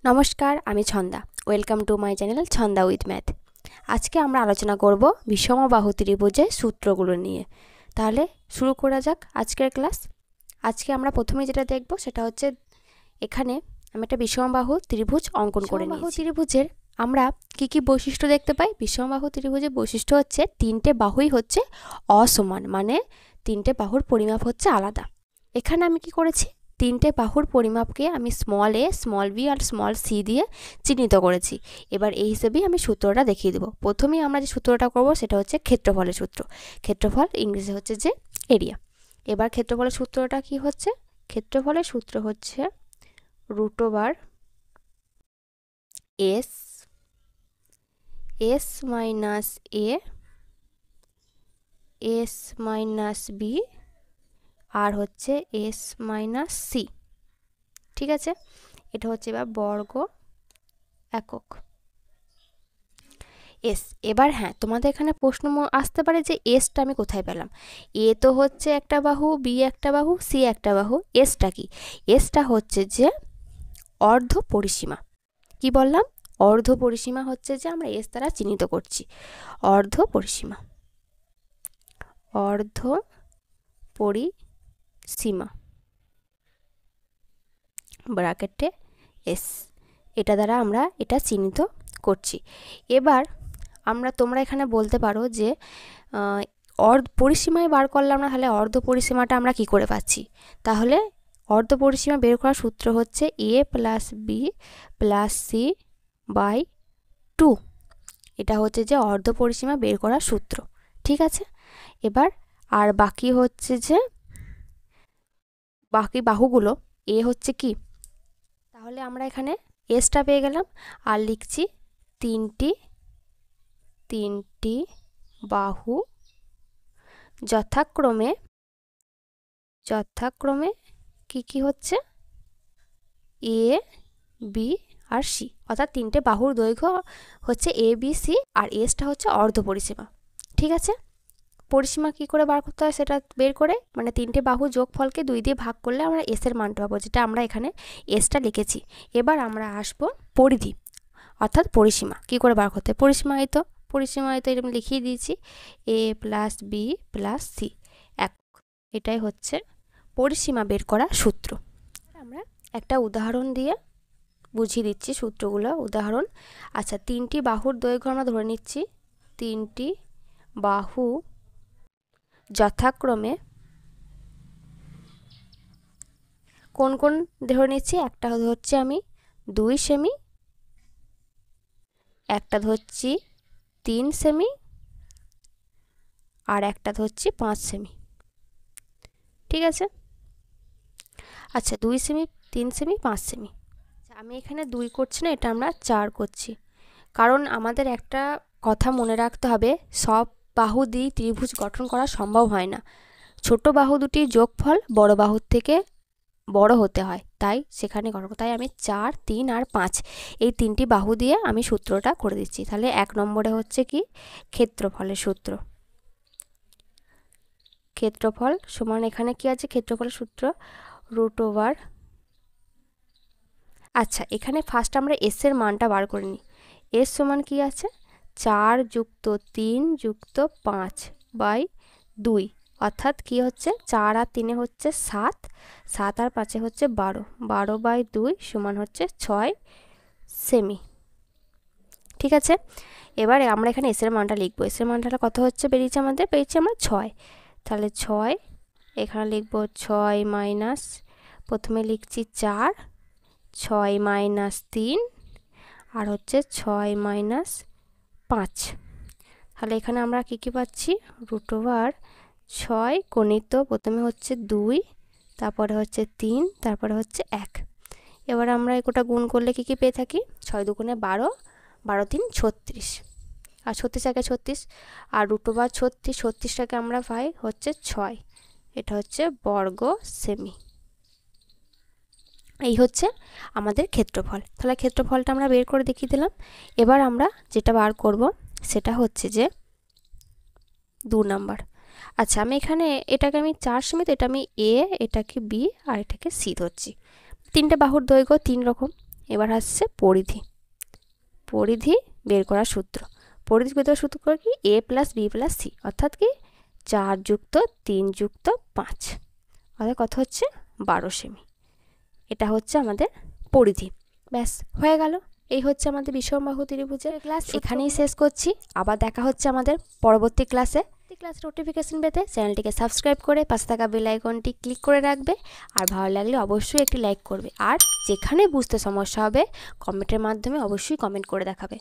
নমস্কার, আমি Chhanda. Welcome to my channel Chhanda with math. আজকে আমরা আলোচনা করব বিষমবাহু ত্রিভুজের সূত্রগুলো নিয়ে। তাহলে শুরু করা যাক আজকের ক্লাস। আজকে আমরা প্রথমে যেটা দেখব সেটা হচ্ছে এখানে আমি একটা বিষমবাহু ত্রিভুজ অঙ্কন করে নিয়েছি। ত্রিভুজের আমরা কি কি বৈশিষ্ট্য দেখতে পাই? বিষমবাহু ত্রিভুজের বৈশিষ্ট্য হচ্ছে তিনটে বাহুই হচ্ছে অসমান, মানে তিনটে বাহুর পরিমাপ হচ্ছে আলাদা। এখানে আমি কি করেছি, তিনটে বাহুর পরিমাপকে আমি স্মল এ, স্মল বি আর স্মল সি দিয়ে চিহ্নিত করেছি। এবার এই হিসেবেই আমি সূত্রটা দেখিয়ে দেবো। প্রথমেই আমরা যে সূত্রটা করব সেটা হচ্ছে ক্ষেত্রফলের সূত্র। ক্ষেত্রফল ইংরেজি হচ্ছে যে এরিয়া। এবার ক্ষেত্রফলের সূত্রটা কি হচ্ছে? ক্ষেত্রফলের সূত্র হচ্ছে √/s - a, s - b আর হচ্ছে s - c। ঠিক আছে, এটা হচ্ছে এবার বর্গ একক এস। এবার হ্যাঁ, তোমাদের এখানে প্রশ্ন আসতে পারে যে এসটা আমি কোথায় পেলাম? এ তো হচ্ছে একটা বাহু, বি একটা বাহু, সি একটা বাহু, এসটা কি? এসটা হচ্ছে যে অর্ধ পরিসীমা। কি বললাম? অর্ধ পরিসীমা হচ্ছে যে আমরা এস দ্বারা চিহ্নিত করছি। অর্ধ পরিসীমা, অর্ধ পরিসীমা ব্র্যাকেটে এস, এটা দ্বারা আমরা এটা চিহ্নিত করছি। এবার তোমরা এখানে বলতে পারো যে পরিসীমায় বার করলাম না, তাহলে অর্ধ পরিসীমাটা আমরা কি করে পাচ্ছি? তাহলে অর্ধ পরিসীমা বের করার সূত্র হচ্ছে a + b + c / 2। এটা হচ্ছে যে অর্ধ পরিসীমা বের করার সূত্র। ঠিক আছে, এবার আর বাকি হচ্ছে যে বাকি বাহুগুলো এ হচ্ছে কি, তাহলে আমরা এখানে এসটা পেয়ে গেলাম আর লিখছি তিনটি বাহু যথাক্রমে কি হচ্ছে এ, বি আর সি, অর্থাৎ তিনটে বাহুর দৈর্ঘ্য হচ্ছে এ, বি, সি আর এসটা হচ্ছে অর্ধ পরিসীমা। ঠিক আছে, পরিসীমা কি করে বার করতে হয় সেটা বের করে, মানে তিনটে বাহু যোগফলকে 2 দিয়ে ভাগ করলে আমরা এসের মানটা পাবো, যেটা আমরা এখানে এসটা লিখেছি। এবার আমরা আসবো পরিধি, অর্থাৎ পরিসীমা কি করে বার করতে হয়। পরিসীমা তো এরকম লিখিয়ে দিয়েছি, a + b + c একক। এটাই হচ্ছে পরিসীমা বের করা সূত্র। আমরা একটা উদাহরণ দিয়ে বুঝিয়ে দিচ্ছি সূত্রগুলো। উদাহরণ, আচ্ছা, তিনটি বাহুর দৈর্ঘ্য আমরা ধরে নিচ্ছি। তিনটি বাহু যথাক্রমে কোন ধরে নিচ্ছি? একটা ধরছি আমি 2 সেমি, একটা ধরছি 3 সেমি আর একটা ধরছি 5 সেমি। ঠিক আছে, আচ্ছা 2 সেমি, 3 সেমি, 5 সেমি। আমি এখানে 2 করছি না, এটা আমরা 4 করছি। কারণ আমাদের একটা কথা মনে রাখতে হবে, সব বাহু দিয়ে ত্রিভুজ গঠন করা সম্ভব হয় না। ছোট বাহু দুটির যোগফল বড় বাহুর থেকে বড় হতে হয়, তাই সেখানে তাই আমি 4, 3 আর 5 এই তিনটি বাহু দিয়ে আমি সূত্রটা করে দিচ্ছি। তাহলে 1 নম্বরে হচ্ছে কি ক্ষেত্রফলের সূত্র। ক্ষেত্রফল সমান এখানে কি আছে? ক্ষেত্রফলের সূত্র √/। আচ্ছা, এখানে ফার্স্ট আমরা এস এর মানটা বার করে নিই। এস সমান কি আছে? 4 + 3 + 5 / 2, অর্থাৎ কি হচ্ছে 4 আর 3 হচ্ছে 7, 7 আর 5 হচ্ছে 12, 12/2 সমান হচ্ছে 6 সেমি। ঠিক আছে, এবারে আমরা এখানে এস এর মানটা লিখবো। এস এর মানটা কত হচ্ছে বেরিয়েছে? আমাদের পেয়েছি আমরা 6। তাহলে 6 এখানে লিখবো 6 - প্রথমে লিখছি 4, 6 - 3 আর হচ্ছে 6 - 5। তাহলে এখানে আমরা কি পাচ্ছি? √6 গণিত প্রথমে হচ্ছে 2, তারপরে হচ্ছে 3, তারপরে হচ্ছে 1। এবার আমরা এটা গুণ করলে কি পেয়ে থাকি? 6 × 2 = 12, 12 × 3 = 36 আর 36 একে 36 আর √36, 36টাকে আমরা পাই হচ্ছে 6। এটা হচ্ছে বর্গ সেমি। এই হচ্ছে আমাদের ক্ষেত্রফল। তাহলে ক্ষেত্রফলটা আমরা বের করে দেখিয়ে দিলাম। এবার আমরা যেটা বার করব সেটা হচ্ছে যে 2 নাম্বার। আচ্ছা, আমি এখানে এটাকে আমি 4 সেমি, তো এটা আমি এ, এটাকে বি আর এটাকে সি ধরছি। তিনটে বাহুর দৈর্ঘ্য 3 রকম, এবার আসছে পরিধি। পরিধি বের করার সূত্র। পরিধি বের করার সূত্র কি a plus B plus C, অর্থাৎ কি 4 যুক্ত 3 যুক্ত 5, অর্থাৎ কত হচ্ছে 12 সেমি। এটা হচ্ছে আমাদের পরিধি। ব্যাস হয়ে গেল। এই হচ্ছে আমাদের বিষমবাহু ত্রিভুজের ক্লাস এখানেই শেষ করছি। আবার দেখা হচ্ছে আমাদের পরবর্তী ক্লাসে। ক্লাসের নোটিফিকেশন পেতে চ্যানেলটিকে সাবস্ক্রাইব করে পাশে থাকা বেল আইকনটি ক্লিক করে রাখবে। আর ভালো লাগলে অবশ্যই একটি লাইক করবে। আর যেখানে বুঝতে সমস্যা হবে কমেন্টের মাধ্যমে অবশ্যই কমেন্ট করে দেখাবে।